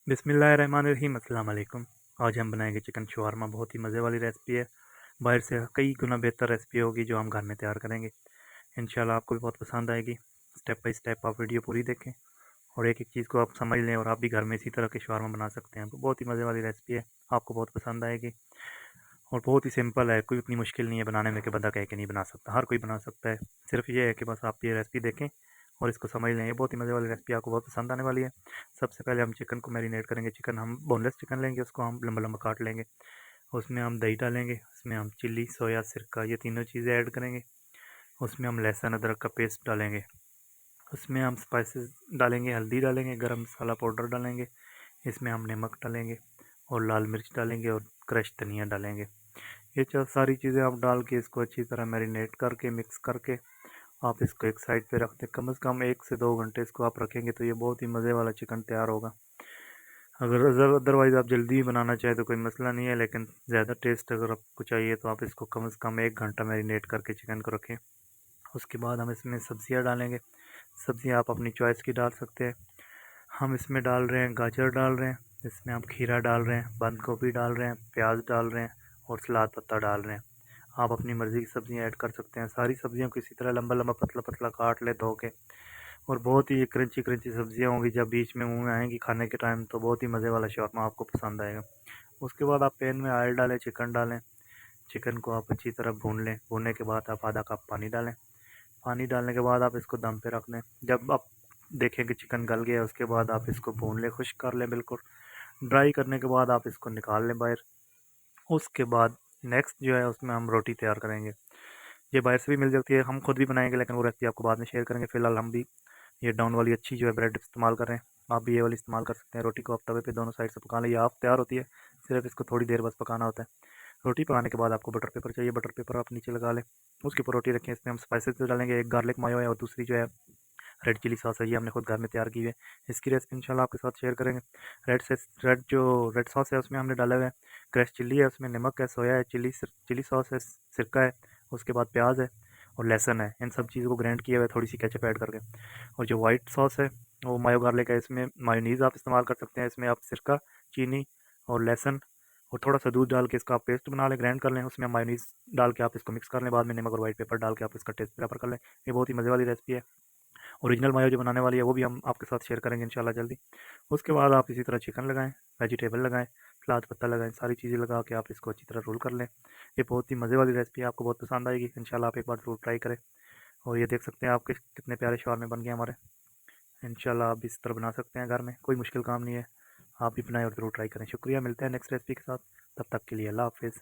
बिस्मिल्लाहिर्रहमानिर्रहीम अस्सलाम वालेकुम। आज हम बनाएंगे चिकन शवारमा। बहुत ही मज़े वाली रेसिपी है। बाहर से कई गुना बेहतर रेसिपी होगी जो हम घर में तैयार करेंगे। इंशाल्लाह आपको भी बहुत पसंद आएगी। स्टेप बाय स्टेप आप वीडियो पूरी देखें और एक एक चीज़ को आप समझ लें और आप भी घर में इसी तरह के शवारमा बना सकते हैं। तो बहुत ही मज़े वाली रेसिपी है, आपको बहुत पसंद आएगी और बहुत ही सिंपल है। कोई इतनी मुश्किल नहीं है बनाने में कि बंदा कह के नहीं बना सकता, हर कोई बना सकता है। सिर्फ ये है कि बस आप ये रेसिपी देखें और इसको समझ लें। ये बहुत ही मज़े वाली रेसिपी आपको बहुत पसंद आने वाली है। सबसे पहले हम चिकन को मैरिनेट करेंगे। चिकन हम बोनलेस चिकन लेंगे, उसको हम लंबा लंबा काट लेंगे। उसमें हम दही डालेंगे, उसमें हम चिल्ली, सोया, सिरका, ये तीनों चीज़ें ऐड करेंगे। उसमें हम लहसुन अदरक का पेस्ट डालेंगे। उसमें हम स्पाइसेस डालेंगे, हल्दी डालेंगे, गरम मसाला पाउडर डालेंगे। इसमें हम नमक डालेंगे और लाल मिर्च डालेंगे और क्रश धनिया डालेंगे। ये सारी चीज़ें आप डाल के इसको अच्छी तरह मैरिनेट करके मिक्स करके आप इसको एक साइड पे रख दें। कम से कम 1 से 2 घंटे इसको आप रखेंगे तो ये बहुत ही मज़े वाला चिकन तैयार होगा। अगर अदरवाइज़ आप जल्दी बनाना चाहें तो कोई मसला नहीं है, लेकिन ज़्यादा टेस्ट अगर आपको चाहिए तो आप इसको कम से कम 1 घंटा मैरिनेट करके चिकन को रखें। उसके बाद हम इसमें सब्जियां डालेंगे। सब्जियां आप अपनी चॉइस की डाल सकते हैं। हम इसमें डाल रहे हैं, गाजर डाल रहे हैं, इसमें हम खीरा डाल रहे हैं, बंद गोभी डाल रहे हैं, प्याज डाल रहे हैं और सलाद पत्ता डाल रहे हैं। आप अपनी मर्ज़ी की सब्जियां ऐड कर सकते हैं। सारी सब्जियों को इसी तरह लंबा लंबा पतला पतला काट ले धो के। और बहुत ही क्रंची क्रंची सब्जियां होंगी, जब बीच में मुंह में आएंगी खाने के टाइम तो बहुत ही मज़े वाला शौरमा आपको पसंद आएगा। उसके बाद आप पैन में ऑयल डालें, चिकन डालें। चिकन को आप अच्छी तरह भून लें। भूनने के बाद आप आधा कप पानी डालें। पानी डालने के बाद आप इसको दम पे रख दें। जब आप देखें कि चिकन गल गया उसके बाद आप इसको भून लें, खुश्क कर लें, बिल्कुल ड्राई करने के बाद आप इसको निकाल लें बाहर। उसके बाद नेक्स्ट जो है उसमें हम रोटी तैयार करेंगे। ये बाहर से भी मिल जाती है, हम खुद भी बनाएंगे, लेकिन वो रेसिपी आपको बाद में शेयर करेंगे। फिलहाल हम भी ये डाउन वाली अच्छी जो है ब्रेड इस्तेमाल कर रहे हैं। आप भी ये वाली इस्तेमाल कर सकते हैं। रोटी को आप तवे पे दोनों साइड से पका लें, ये आप तैयार होती है। सिर्फ इसको थोड़ी देर बस पकाना होता है। रोटी पकाने के बाद आपको बटर पेपर चाहिए, बटर पेपर आप नीचे लगा लें, उसके ऊपर रोटी रखें। इसमें हम स्पाइसेस डालेंगे, एक गार्लिक मायो है और दूसरी जो है रेड चिली सॉस है, ये हमने खुद घर में तैयार की है। इसकी रेसिपी इंशाल्लाह आपके साथ शेयर करेंगे। रेड सॉस है उसमें हमने डाला हुआ है, क्रश चिल्ली है, उसमें नमक है, सोया है, चिली सॉस है, सिरका है, उसके बाद प्याज है और लहसुन है। इन सब चीज़ों को ग्राइंड किया हुआ है थोड़ी सी केचप ऐड करके। और जो वाइट सॉस है वो मायो गार्लिक है, इसमें मायोनीज़ आप इस्तेमाल कर सकते हैं। इसमें आप सिरका, चीनी और लहसुन और थोड़ा सा दूध डाल के इसका आप पेस्ट बना लें, ग्राइंड कर लें। उसमें मायोनीज़ डाल के आप इसको मिक्स कर लें। बाद में नमक और वाइट पेपर डाल के आप इसका टेस्ट बराबर कर लें। ये बहुत ही मज़े वाली रेसिपी है। ओरिजिनल मायो जो बनाने वाली है वो भी हम आपके साथ शेयर करेंगे इंशाल्लाह जल्दी। उसके बाद आप इसी तरह चिकन लगाएं, वेजिटेबल लगाएं, सलाद पत्ता लगाएं, सारी चीज़ें लगा के आप इसको अच्छी तरह रोल कर लें। ये बहुत ही मज़े वाली रेसिपी है, आपको बहुत पसंद आएगी इंशाल्लाह। आप एक बार ज़रूर ट्राई करें। और ये देख सकते हैं आपके कितने प्यारे शवारमे बन गए हमारे। इंशाल्लाह आप इस तरह बना सकते हैं घर में, कोई मुश्किल काम नहीं है। आप भी बनाएं और ज़रूर ट्राई करें। शुक्रिया, मिलते हैं नेक्स्ट रेसिपी के साथ। तब तक के लिए अल्लाह हाफिज़।